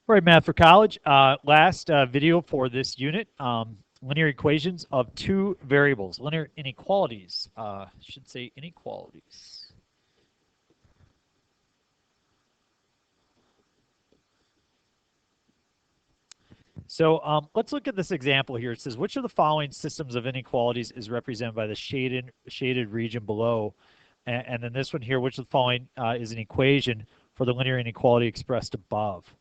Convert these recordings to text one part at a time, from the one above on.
All right, Math for College. Last video for this unit, linear equations of two variables, linear inequalities. Should say inequalities. So let's look at this example here. It says, which of the following systems of inequalities is represented by the shaded region below? And then this one here, which of the following is an equation for the linear inequality expressed above?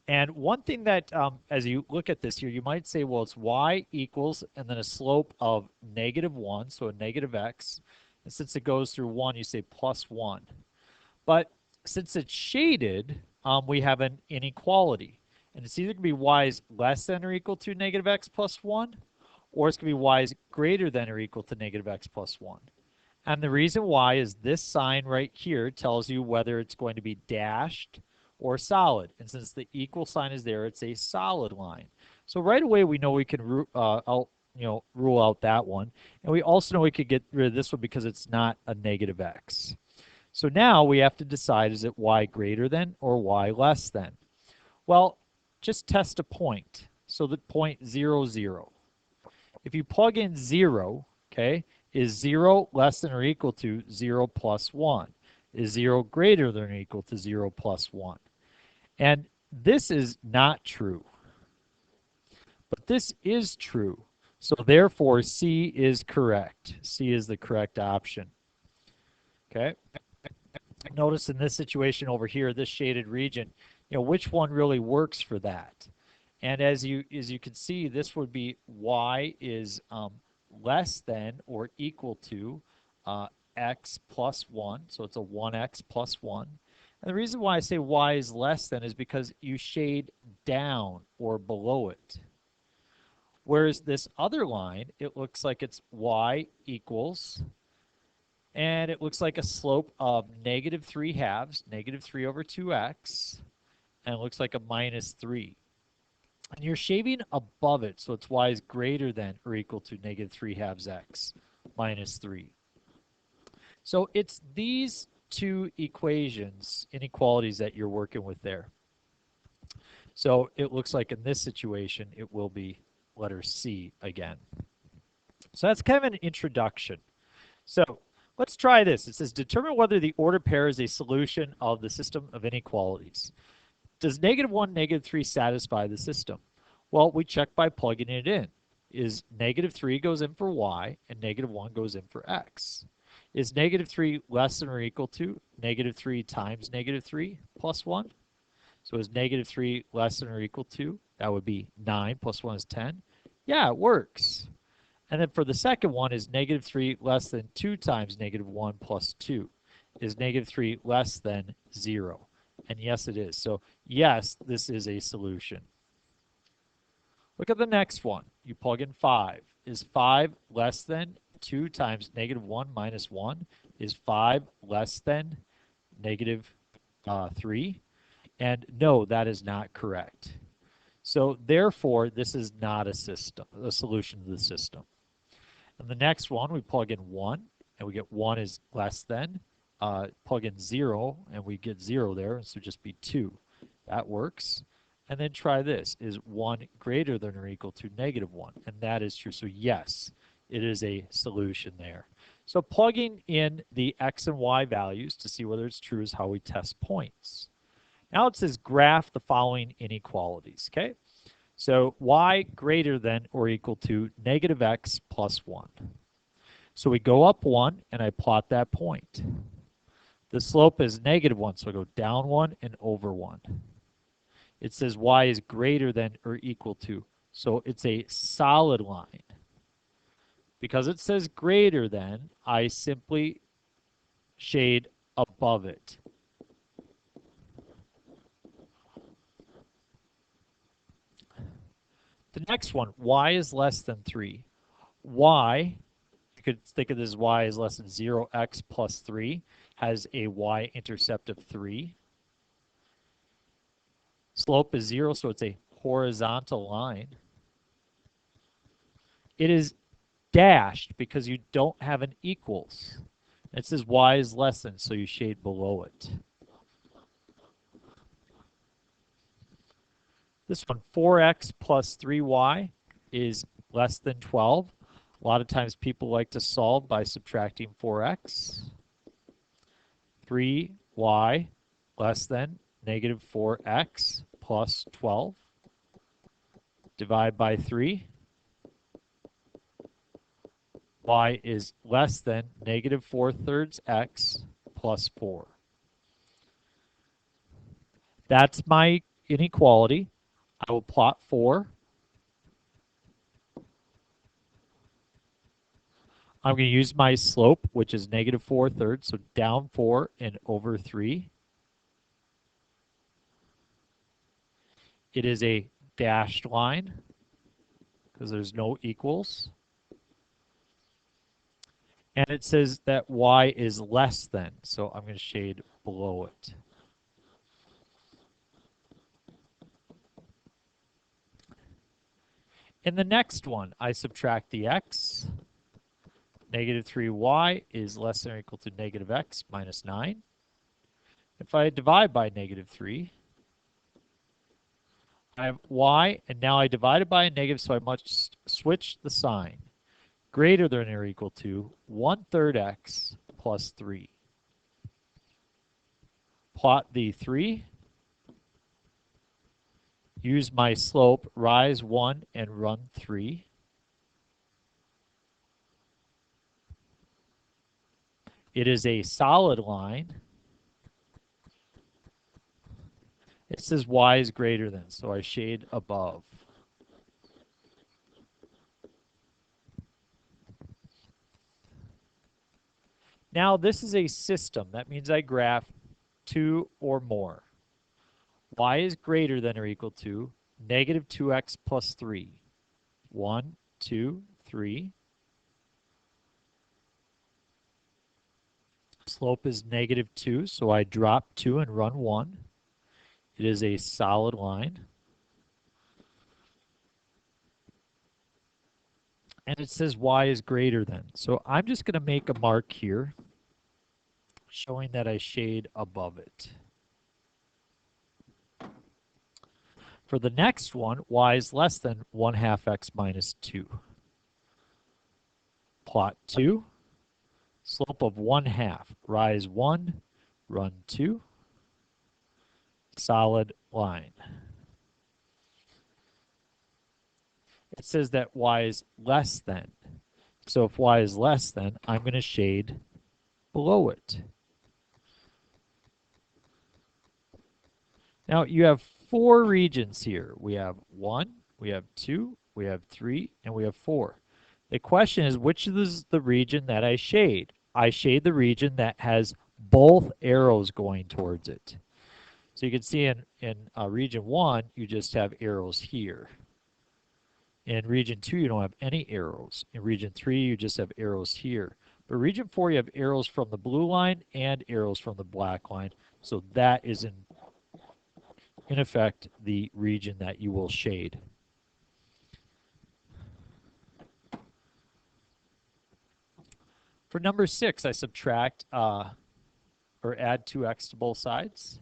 And one thing that, as you look at this here, you might say, well, it's y equals, and then a slope of -1, so a negative x. And since it goes through 1, you say +1. But since it's shaded, we have an inequality. And it's either going to be y is less than or equal to -x plus 1, or it's going to be y is greater than or equal to -x plus 1. And the reason why is this sign right here tells you whether it's going to be dashed or solid. And since the equal sign is there, it's a solid line. So right away we know we can rule out that one. And we also know we could get rid of this one because it's not a -x. So now we have to decide, is it y greater than or y less than? Well, just test a point. So the point 0, 0. If you plug in 0, okay, is 0 less than or equal to 0 plus 1? Is 0 greater than or equal to 0 plus 1? And this is not true. But this is true. So therefore, C is correct. C is the correct option. Okay? Notice in this situation over here, this shaded region, which one really works for that? And as you can see, this would be y is less than or equal to x plus 1. So it's a 1x plus 1. And the reason why I say y is less than is because you shade down or below it. Whereas this other line, it looks like it's y equals, and it looks like a slope of -3/2, -3 over 2x, and it looks like a -3. And you're shading above it, so it's y is greater than or equal to -3/2 x minus 3. So it's these two equations, inequalities, that you're working with there. So it looks like in this situation, it will be letter C again. So that's kind of an introduction. So let's try this. It says, determine whether the ordered pair is a solution of the system of inequalities. Does -1, -3 satisfy the system? Well, we check by plugging it in. Is -3 goes in for y, and -1 goes in for x. Is -3 less than or equal to -3 times -3 plus 1? So is -3 less than or equal to, that would be 9 plus 1 is 10. Yeah, it works. And then for the second one, is -3 less than 2 times -1 plus 2? Is -3 less than 0? And yes, it is. So yes, this is a solution. Look at the next one. You plug in 5. Is 5 less than 2 times -1 minus 1? Is 5 less than -3? And no, that is not correct. So therefore, this is not a solution to the system. And the next one, we plug in 1, and we get 1 is less than. Plug in 0, and we get 0 there, and so just be 2. That works. And then try this. Is 1 greater than or equal to -1? And that is true. So yes, it is a solution there. So plugging in the x and y values to see whether it's true is how we test points. Now it says graph the following inequalities. Okay? So y greater than or equal to -x plus 1. So we go up 1, and I plot that point. The slope is -1, so I go down 1 and over 1. It says y is greater than or equal to, so it's a solid line. Because it says greater than, I simply shade above it. The next one, y is less than 3. Y, you could think of this as y is less than 0x plus 3, has a y-intercept of 3. Slope is 0, so it's a horizontal line. It is dashed because you don't have an equals. It says y is less than, so you shade below it. This one, 4x plus 3y is less than 12. A lot of times people like to solve by subtracting 4x. 3y less than negative 4x plus 12. Divide by 3. Y is less than negative 4/3 x plus 4. That's my inequality. I will plot 4. I'm going to use my slope, which is negative 4/3, so down 4 and over 3. It is a dashed line because there's no equals. And it says that y is less than, so I'm going to shade below it. In the next one, I subtract the x. Negative 3y is less than or equal to negative x minus 9. If I divide by negative 3, I have y, and now I divide it by a negative, so I must switch the sign. Greater than or equal to 1/3 x plus 3. Plot the 3. Use my slope, rise 1 and run 3. It is a solid line. It says y is greater than, so I shade above. Now this is a system. That means I graph 2 or more. Y is greater than or equal to negative 2x plus 3. 1, 2, 3. Slope is negative 2, so I drop 2 and run 1. It is a solid line. And it says y is greater than. So I'm just going to make a mark here showing that I shade above it. For the next one, y is less than 1/2 x minus 2. Plot 2. Slope of 1/2. Rise 1, run 2. Solid line. It says that y is less than. So if y is less than, I'm going to shade below it. Now you have 4 regions here. We have 1, we have 2, we have 3, and we have 4. The question is, which is the region that I shade? I shade the region that has both arrows going towards it. So you can see in region 1, you just have arrows here. In region 2, you don't have any arrows. In region 3, you just have arrows here. But region 4, you have arrows from the blue line and arrows from the black line. So that is in effect the region that you will shade. For number 6, I subtract or add 2x to both sides.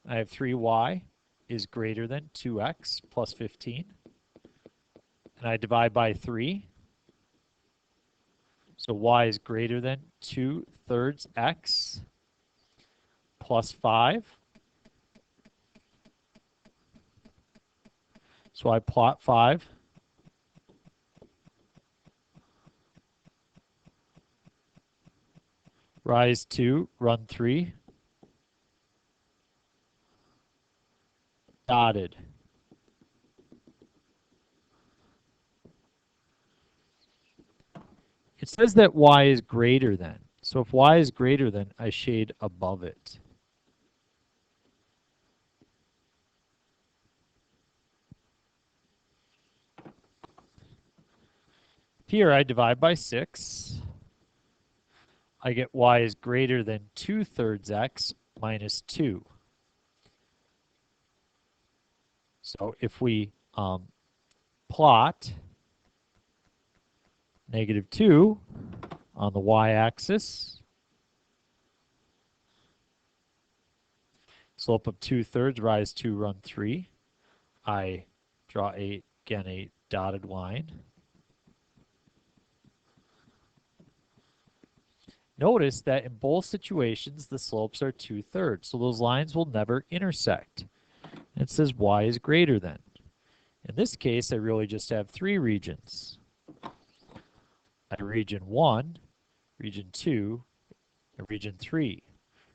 I have 3y is greater than 2x plus 15. And I divide by 3. So y is greater than 2/3 x plus 5. So I plot 5. Rise 2, run 3. Dotted. It says that y is greater than. So if y is greater than, I shade above it. Here I divide by 6. I get y is greater than 2/3 x minus 2. So if we plot negative 2 on the y-axis, slope of 2/3, rise 2, run 3. I draw again a dotted line. Notice that in both situations, the slopes are 2/3, so those lines will never intersect. It says y is greater than. In this case, I really just have three regions. I have region 1, region 2, and region 3.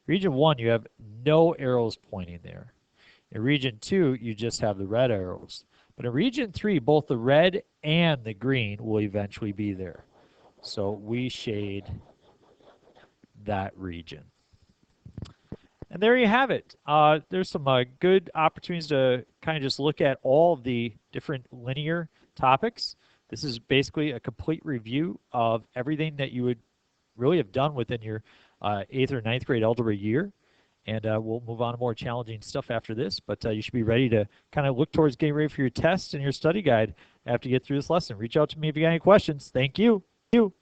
Region 1, you have no arrows pointing there. In region 2, you just have the red arrows. But in region 3, both the red and the green will eventually be there. So we shade that region. And there you have it. There's some good opportunities to kind of just look at all of the different linear topics. This is basically a complete review of everything that you would really have done within your 8th or 9th grade algebra year. And we'll move on to more challenging stuff after this, but you should be ready to kind of look towards getting ready for your test and your study guide after you get through this lesson. Reach out to me if you got any questions. Thank you.